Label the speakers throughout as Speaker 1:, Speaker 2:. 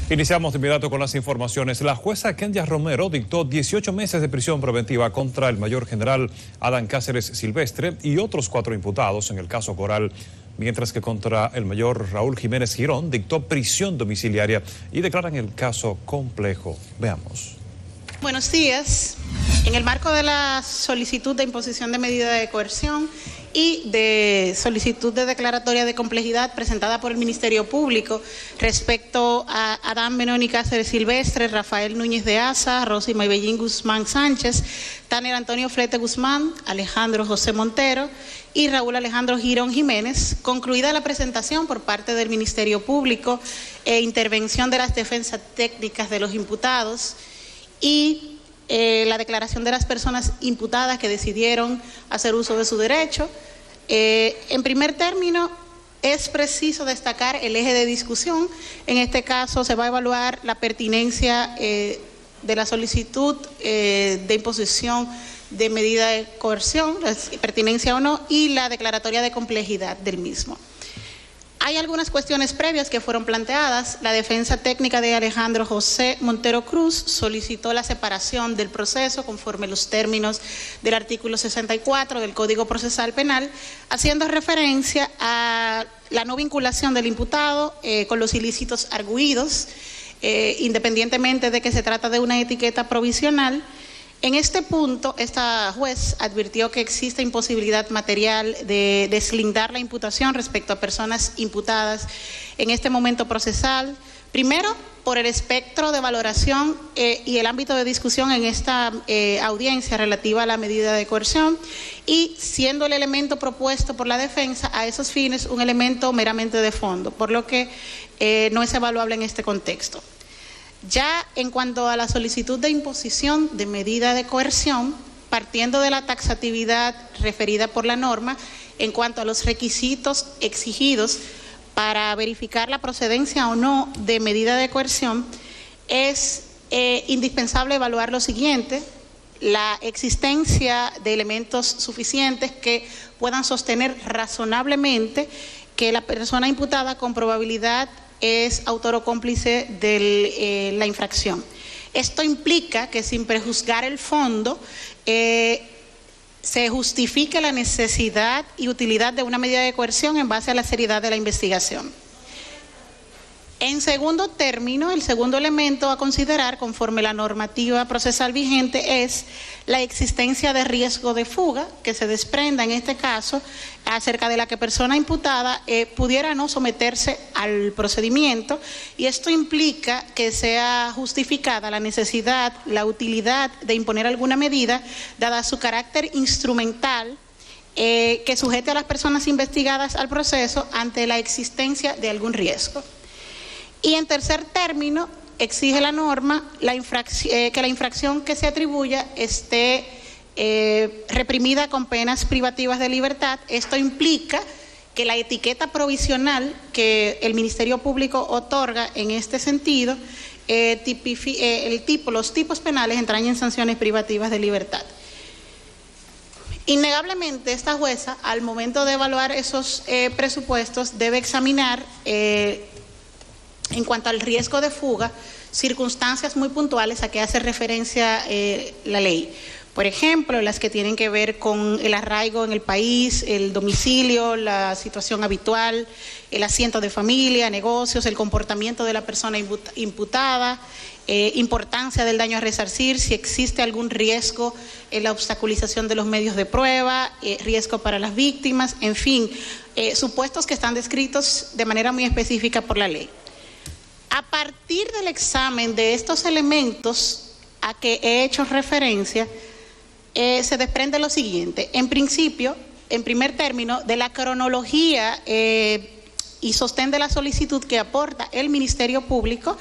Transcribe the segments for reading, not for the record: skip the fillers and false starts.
Speaker 1: Iniciamos de inmediato con las informaciones. La jueza Kenya Romero dictó 18 meses de prisión preventiva contra el mayor general Adán Cáceres Silvestre y otros 4 imputados en el caso Coral, mientras que contra el mayor Raúl Jiménez Girón dictó prisión domiciliaria y declaran el caso complejo. Veamos.
Speaker 2: Buenos días. En el marco de la solicitud de imposición de medida de coerción y de solicitud de declaratoria de complejidad presentada por el Ministerio Público respecto a Adán Benoni Cáceres Silvestre, Rafael Núñez de Asa, Rosy Maybellín Guzmán Sánchez, Tanner Antonio Flete Guzmán, Alejandro José Montero y Raúl Alejandro Girón Jiménez, concluida la presentación por parte del Ministerio Público e intervención de las defensas técnicas de los imputados y la declaración de las personas imputadas que decidieron hacer uso de su derecho. En primer término, es preciso destacar el eje de discusión. En este caso se va a evaluar la pertinencia de la solicitud de imposición de medida de coerción, pertinencia o no, y la declaratoria de complejidad del mismo. Hay algunas cuestiones previas que fueron planteadas. La defensa técnica de Alejandro José Montero Cruz solicitó la separación del proceso conforme los términos del artículo 64 del Código Procesal Penal, haciendo referencia a la no vinculación del imputado con los ilícitos arguidos, independientemente de que se trata de una etiqueta provisional. En este punto, esta juez advirtió que existe imposibilidad material de deslindar la imputación respecto a personas imputadas en este momento procesal. Primero, por el espectro de valoración y el ámbito de discusión en esta audiencia relativa a la medida de coerción, y siendo el elemento propuesto por la defensa a esos fines un elemento meramente de fondo, por lo que no es evaluable en este contexto. Ya en cuanto a la solicitud de imposición de medida de coerción, partiendo de la taxatividad referida por la norma en cuanto a los requisitos exigidos para verificar la procedencia o no de medida de coerción, es indispensable evaluar lo siguiente: la existencia de elementos suficientes que puedan sostener razonablemente que la persona imputada con probabilidad es autor o cómplice de la infracción. Esto implica que, sin prejuzgar el fondo, se justifique la necesidad y utilidad de una medida de coerción en base a la seriedad de la investigación. En segundo término, el segundo elemento a considerar conforme la normativa procesal vigente es la existencia de riesgo de fuga que se desprenda en este caso acerca de la que persona imputada pudiera no someterse al procedimiento, y esto implica que sea justificada la necesidad, la utilidad de imponer alguna medida dada su carácter instrumental que sujete a las personas investigadas al proceso ante la existencia de algún riesgo. Y en tercer término, exige la norma que la infracción que se atribuya esté reprimida con penas privativas de libertad. Esto implica que la etiqueta provisional que el Ministerio Público otorga en este sentido, los tipos penales entrañen sanciones privativas de libertad. Innegablemente, esta jueza, al momento de evaluar esos presupuestos, debe examinar en cuanto al riesgo de fuga, circunstancias muy puntuales a que hace referencia la ley. Por ejemplo, las que tienen que ver con el arraigo en el país, el domicilio, la situación habitual, el asiento de familia, negocios, el comportamiento de la persona imputada, importancia del daño a resarcir, si existe algún riesgo en la obstaculización de los medios de prueba, riesgo para las víctimas, en fin, supuestos que están descritos de manera muy específica por la ley. A partir del examen de estos elementos a que he hecho referencia, se desprende lo siguiente. En principio, en primer término, de la cronología y sostén de la solicitud que aporta el Ministerio Público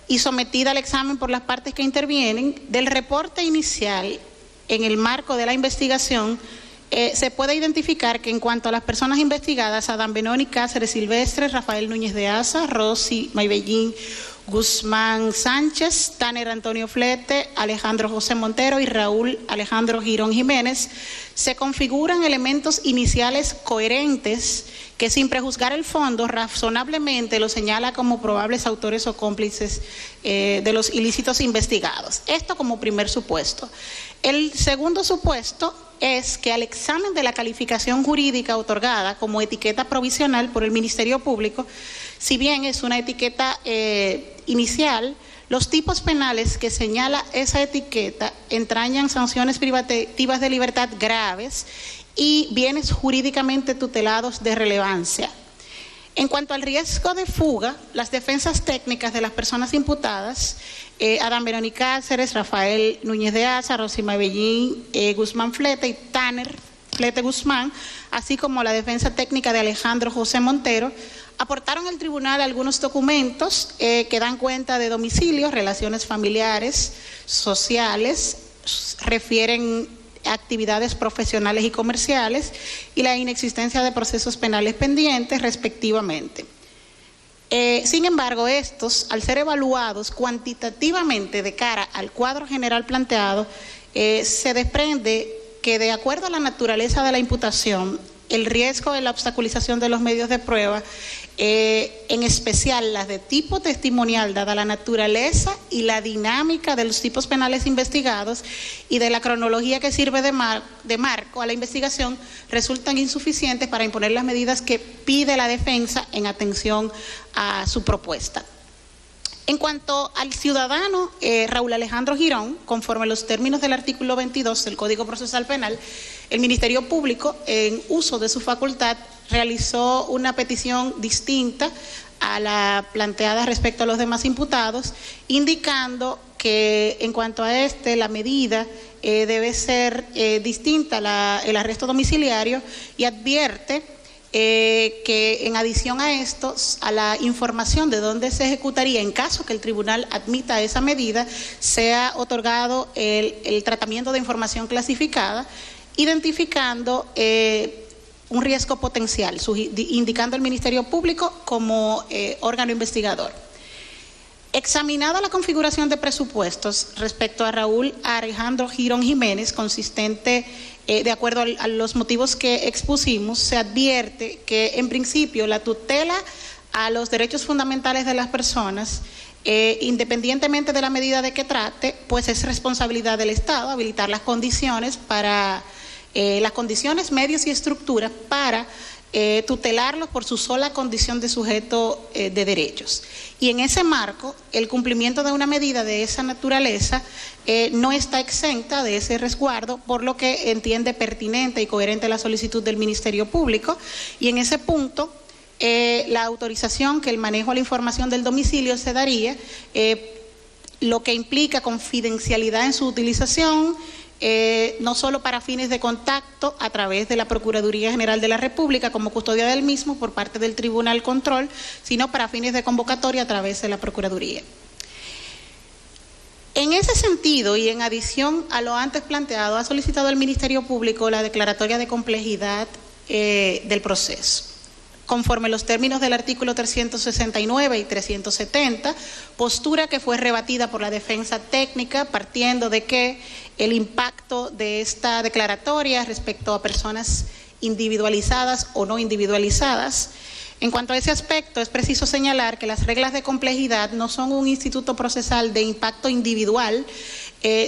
Speaker 2: y sometida al examen por las partes que intervienen, del reporte inicial en el marco de la investigación, se puede identificar que en cuanto a las personas investigadas, Adán Benoni Cáceres Silvestre, Rafael Núñez de Asa, Rosy Maybellín Guzmán Sánchez, Tanner Antonio Flete, Alejandro José Montero y Raúl Alejandro Girón Jiménez se configuran elementos iniciales coherentes que, sin prejuzgar el fondo, razonablemente lo señala como probables autores o cómplices de los ilícitos investigados. Esto como primer supuesto. El segundo supuesto es que al examen de la calificación jurídica otorgada como etiqueta provisional por el Ministerio Público, si bien es una etiqueta inicial, los tipos penales que señala esa etiqueta entrañan sanciones privativas de libertad graves y bienes jurídicamente tutelados de relevancia. En cuanto al riesgo de fuga, las defensas técnicas de las personas imputadas, Adán Benoni Cáceres, Rafael Núñez de Asa, Rosima Bellín, Guzmán Flete y Tanner Flete Guzmán, así como la defensa técnica de Alejandro José Montero, aportaron al tribunal algunos documentos que dan cuenta de domicilios, relaciones familiares, sociales, refieren actividades profesionales y comerciales y la inexistencia de procesos penales pendientes, respectivamente. Sin embargo, estos, al ser evaluados cuantitativamente de cara al cuadro general planteado, se desprende que, de acuerdo a la naturaleza de la imputación, el riesgo de la obstaculización de los medios de prueba, en especial las de tipo testimonial, dada la naturaleza y la dinámica de los tipos penales investigados y de la cronología que sirve de marco a la investigación, resultan insuficientes para imponer las medidas que pide la defensa en atención a su propuesta. En cuanto al ciudadano Raúl Alejandro Girón, conforme a los términos del artículo 22 del Código Procesal Penal, el Ministerio Público, en uso de su facultad, realizó una petición distinta a la planteada respecto a los demás imputados, indicando que en cuanto a la medida debe ser distinta el arresto domiciliario, y advierte que en adición a esto, a la información de dónde se ejecutaría en caso que el tribunal admita esa medida, sea otorgado el tratamiento de información clasificada, identificando un riesgo potencial, indicando al Ministerio Público como órgano investigador. Examinada la configuración de presupuestos respecto a Raúl Alejandro Girón Jiménez, consistente de acuerdo a los motivos que expusimos, se advierte que en principio la tutela a los derechos fundamentales de las personas, independientemente de la medida de que trate, pues es responsabilidad del Estado habilitar las condiciones para medios y estructuras para tutelarlos por su sola condición de sujeto de derechos. Y en ese marco, el cumplimiento de una medida de esa naturaleza no está exenta de ese resguardo, por lo que entiende pertinente y coherente la solicitud del Ministerio Público. Y en ese punto, la autorización que el manejo de la información del domicilio se daría, lo que implica confidencialidad en su utilización, no solo para fines de contacto a través de la Procuraduría General de la República como custodia del mismo por parte del Tribunal Control, sino para fines de convocatoria a través de la Procuraduría. En ese sentido, y en adición a lo antes planteado, ha solicitado el Ministerio Público la declaratoria de complejidad del proceso, conforme los términos del artículo 369 y 370, postura que fue rebatida por la defensa técnica, partiendo de que el impacto de esta declaratoria respecto a personas individualizadas o no individualizadas. En cuanto a ese aspecto, es preciso señalar que las reglas de complejidad no son un instituto procesal de impacto individual,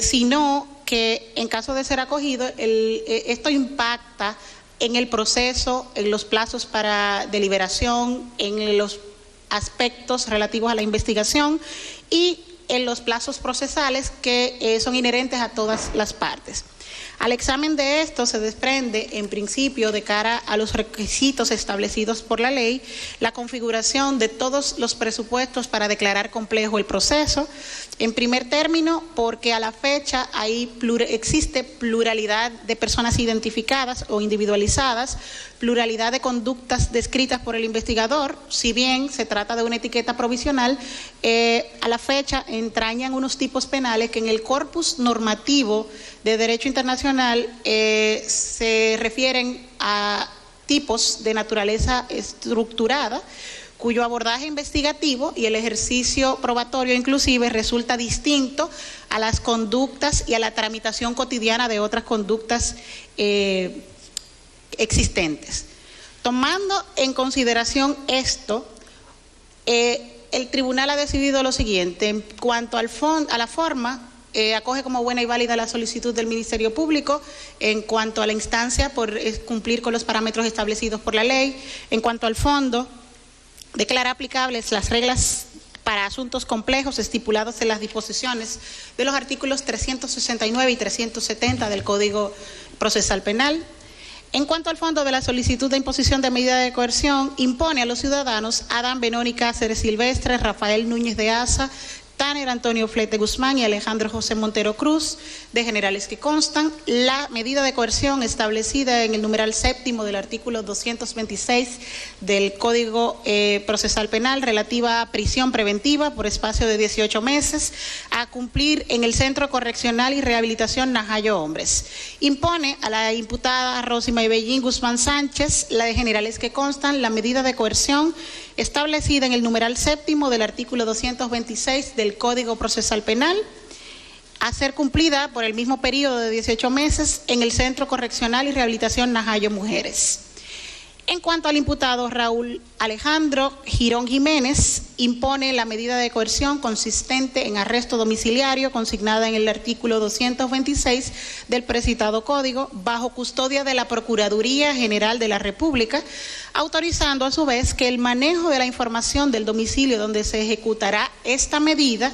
Speaker 2: sino que en caso de ser acogido, esto impacta en el proceso, en los plazos para deliberación, en los aspectos relativos a la investigación y en los plazos procesales que son inherentes a todas las partes. Al examen de esto se desprende, en principio, de cara a los requisitos establecidos por la ley, la configuración de todos los presupuestos para declarar complejo el proceso. En primer término, porque a la fecha existe pluralidad de personas identificadas o individualizadas, pluralidad de conductas descritas por el investigador, si bien se trata de una etiqueta provisional, a la fecha entrañan unos tipos penales que en el corpus normativo de derecho internacional se refieren a tipos de naturaleza estructurada, cuyo abordaje investigativo y el ejercicio probatorio inclusive resulta distinto a las conductas y a la tramitación cotidiana de otras conductas existentes. Tomando en consideración esto, el tribunal ha decidido lo siguiente: en cuanto a la forma, acoge como buena y válida la solicitud del Ministerio Público. En cuanto a la instancia, por cumplir con los parámetros establecidos por la ley. En cuanto al fondo, declara aplicables las reglas para asuntos complejos estipulados en las disposiciones de los artículos 369 y 370 del Código Procesal Penal. En cuanto al fondo de la solicitud de imposición de medida de coerción, impone a los ciudadanos Adán Benoni Cáceres Silvestre, Rafael Núñez de Asa, Tanner Antonio Flete Guzmán y Alejandro José Montero Cruz, de generales que constan, la medida de coerción establecida en el numeral séptimo del artículo 226 del Código Procesal Penal relativa a prisión preventiva por espacio de 18 meses a cumplir en el Centro Correccional y Rehabilitación Najayo Hombres. Impone a la imputada Rosy Maybellín Guzmán Sánchez, la de generales que constan, la medida de coerción establecida en el numeral séptimo del artículo 226 del Código Procesal Penal, a ser cumplida por el mismo periodo de 18 meses en el Centro Correccional y Rehabilitación Najayo Mujeres. En cuanto al imputado Raúl Alejandro Girón Jiménez, impone la medida de coerción consistente en arresto domiciliario consignada en el artículo 226 del precitado código, bajo custodia de la Procuraduría General de la República, autorizando a su vez que el manejo de la información del domicilio donde se ejecutará esta medida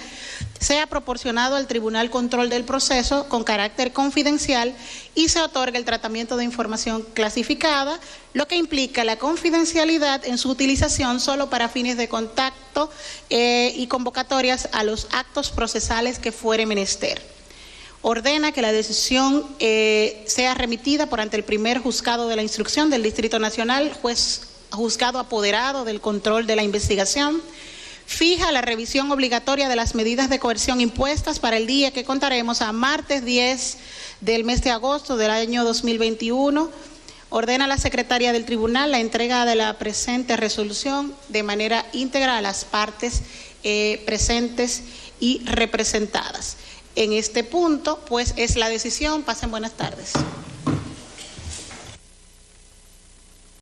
Speaker 2: sea proporcionado al Tribunal Control del Proceso con carácter confidencial y se otorga el tratamiento de información clasificada, lo que implica la confidencialidad en su utilización solo para fines de contacto y convocatorias a los actos procesales que fuere menester. Ordena que la decisión sea remitida por ante el primer juzgado de la instrucción del Distrito Nacional, juzgado apoderado del control de la investigación. Fija la revisión obligatoria de las medidas de coerción impuestas para el día que contaremos a martes 10 del mes de agosto del año 2021. Ordena a la secretaria del tribunal la entrega de la presente resolución de manera íntegra a las partes presentes y representadas. En este punto, pues, es la decisión. Pasen buenas tardes.